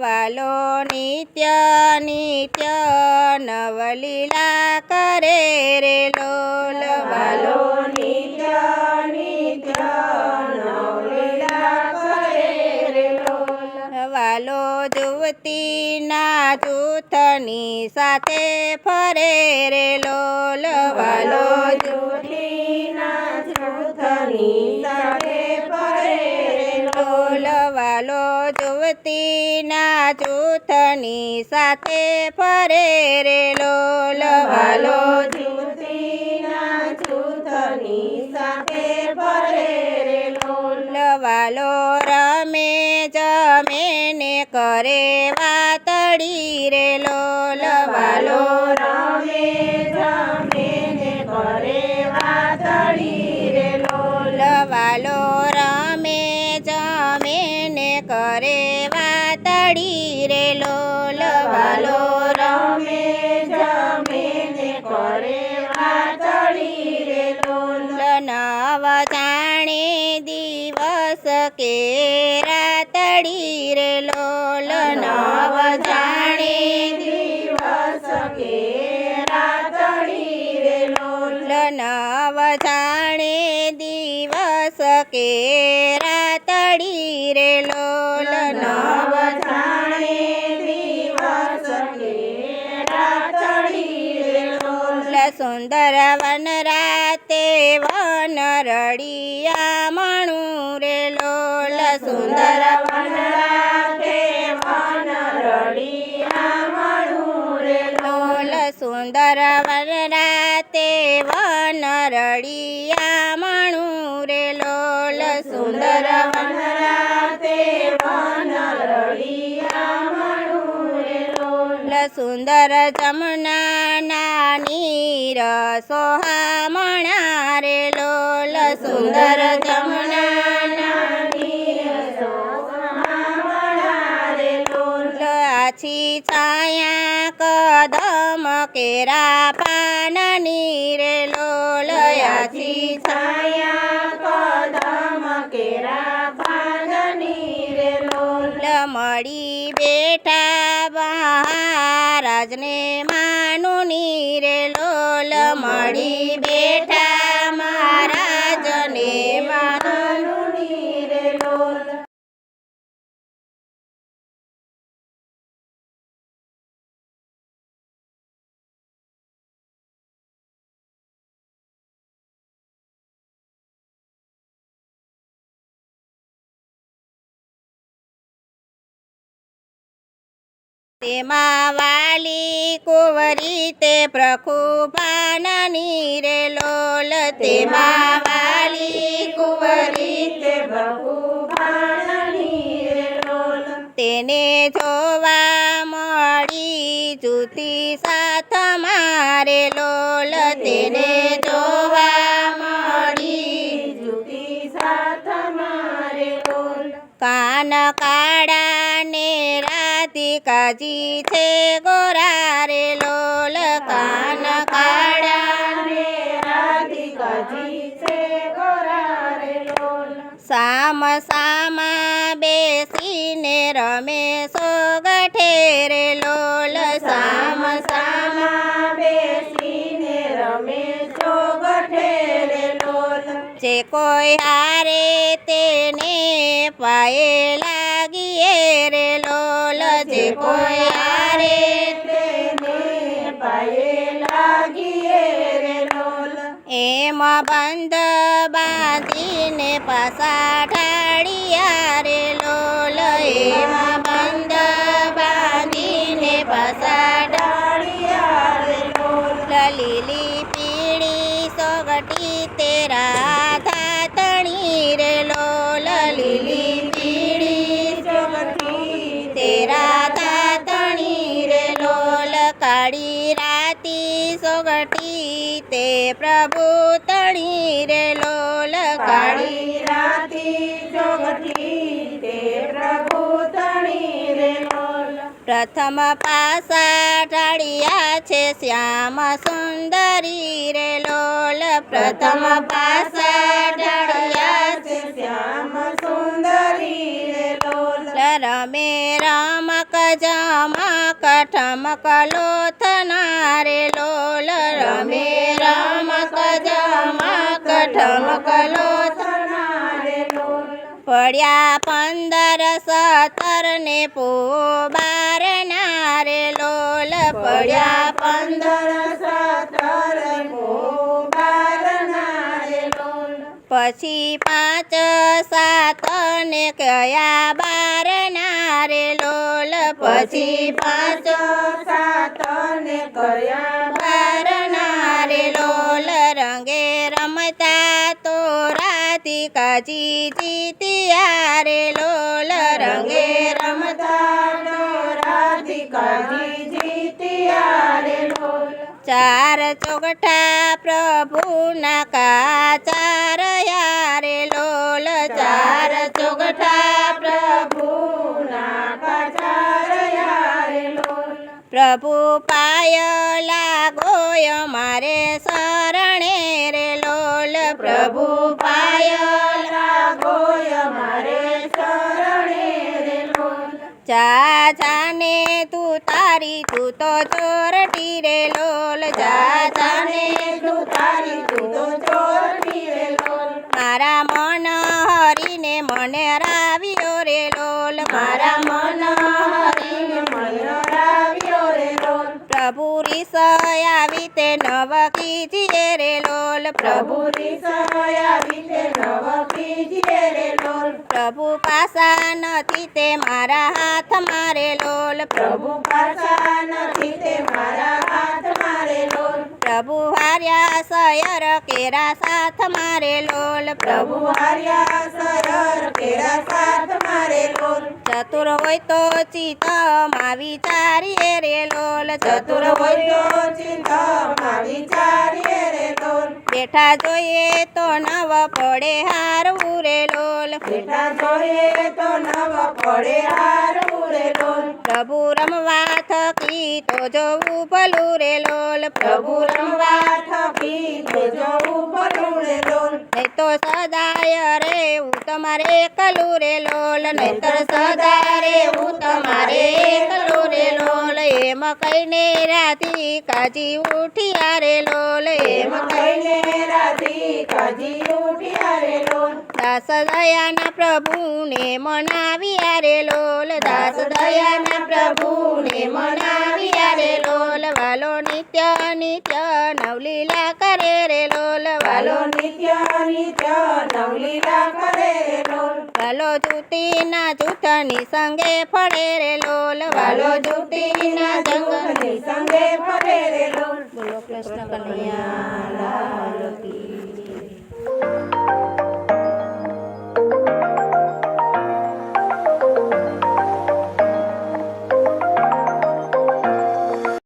વાલો નિત્ય નિત્ય નવલીલા કરે રે લોલ વાલો નિત્ય નિત્ય નવલીલા કરે રે લોલ વાલો યુવતીના જૂથની સાથે ફરે રે લોલ વાલો યુવતીના જૂથની સાથે ફરે રે લોલ વાલો યુવતીના જૂથની સાથે ફરે રે લોલ વાલો યુવતીના જૂથની સાથે ફરે રે લોલ વાલો રમે જમે ને કરે વાતડી રે લોલ વાલો રમે જમે ને કરે વાતડી રે લોલ વાલો રમે જમે ને કરે વાતડી રે લોલ વાલો રમે જમે ને કરે વાતડી રે લોલ નવ જાણે દિવસ કે રાતડી રે લોલ નવ જાણે દિવસ કે રાતડી રે લોલ નવ જાણે દિવસ કે રાતડી રે લોલ નવ જાણે દિવસ કે રાતડી રે લોલ સુંદર વન રાતે વન રડિયા મણું રે લોલ સુંદર વન રાતે વન રડિયા મણું રે લોલ સુંદર વન રાતે વન રડિયા મણું રે લોલ સુંદર વન રાતે વન રડિયા મણું રે લોલ સુંદર જમુના નીર સોહામણા રે લોલ સુંદર જમુના આછી છાયા કદમ કેરા પાનની રે લોલ આછી છાયા કદમ કેરા પાનની રે લોલ મળી બેઠા મહારાજને માનુની રે લોલ મળી બેઠા મહારાજને માનુની રે લોલ તેમાં વાલી કુંવરી તે પ્રખુપાનની રે લોલ તેમાં વાલી કુંવરી તે પ્રભુપાનની રે લોલ તેને જોવા મળી જૂતી સાથ મારે લોલ તેને જોવા મળી જુતી સાથ મારે લોલ કાન કાળા ને રાધિકાજી છે ગોરા રે લોલ કાન કાળા ને રાધિકાજી છે ગોરા રે લોલ સામ સામા બેસીને રમે સોગઠે રે લોલ સામ સામા બેસીને રમે ચોગઠે રે લોલ જે કોઈ હારે તેને પાયે લાગીએ રે લોલ જે કોઈ હારે તેને પાયે લાગીએ રે લોલ એમ બંધ બાંધીને પાસા ઢાળિયા રે લોલ એમ બંધ બાંધીને પાસા ઢાળિયા રે લોલ લીલી પીળી સોગટી તેરા ધાતણી રે લોલ લીલી પીળી ચોગઠી તેરા ધાતણી રે લોલ કાળી રાતી સોગટી તે પ્રભુ તણી રે લોલ કાળી રાતી ચોગઠી તે પ્રભુ તણી રે લોલ પ્રથમ પાસા ઢાળિયા છે શ્યામ સુંદરી રે લોલ પ્રથમ પાસા ઢાળિયા છે શ્યામ સુંદરી રે લોલ રમે રમક જમક ઠમક લોથના રે લોલ રમે રમક જમક ઠમક લોથના રે લોલ પડ્યા 15-17 ને પોબારના રે લોલ પડ્યા 15-17 પોબારના રે લોલ પછી 5-7 ને કયા બારના રે લોલ પછી 5-7 ને કયા બારના રે લોલ રંગે રમતા તો રાધિકાજી જીત્યા રે લોલ રંગે રમતા તો રાધિકાજી જીત્યા રે લોલ 4 ચોગઠા પ્રભુના કાચારયા રે લોલ 4 ચોગઠા પ્રભુના કાચારયા રે લોલ પ્રભુ પાયલા ગોય મારે શરણે રે લોલ પ્રભુ પાયલા ગોય મારે શરણે રે લોલ જા જાને તું તારી તું તો ચોરટી રે લોલ જા જાને તું તારી તું તો ચોરટી રે લોલ મારા મન હરીને મને રાવ્યો રે લોલ મારા મન હરીને મને રાવ્યો રે લોલ પ્રભુ રીસયાવી તે નવ કીજીએ રે લોલ પ્રભુ રીસયા વિતે નવ કીજીએ રે લોલ પ્રભુ પાસા નથી તે મારા હાથ મારે લોલ પ્રભુ પાછા નથી તે મારા હાથ મારે લોલ પ્રભુ હાર્યા સયર કેરા સાથ મારે લોલ પ્રભુ હાર્યા સયર કેરા સાથ મારે લોલ ચતુર હોય તો ચિત્તમાં વિચારીએ રે લોલ ચતુર હોય તો ચિંતામાં વિચારીએ રે લોલ બેઠા જોઈએ તો નવ પડે હારવું રે લોલ બેઠા જોઈએ તો નવ પડે હારવું રે લોલ પ્રભુ રમવા થકી તો જોવું ભલું રે લોલ પ્રભુ રમવા થકી તો જવું ભલું રે લોલ નહીં તો સદાય રે હું તમારે એકલું રે લોલ નહીતર સદાય રે હું તમારે એકલું રે લોલ એમ કહીને રાધિકાજી ઉઠ્યા રે લોલ એમ કહીને રાધિકાજી ઉઠ્યા રે લોલ દાસ દયાના પ્રભુને મનાવ્યા રે લોલ દાસ દયાના પ્રભુને મનાવ્યા રે લોલ વાલો નિત્ય નિત્ય નવલીલા કરે રે લોલ વાલો નિત્ય નિત્ય નવલીલા કરે રે લોલ વાલો જૂતીના જૂથની સંગે ફળે રે લોલ વાલો જૂતીના જંગલની સંગે ફરે રે લોલ બોલો કૃષ્ણ કનૈયા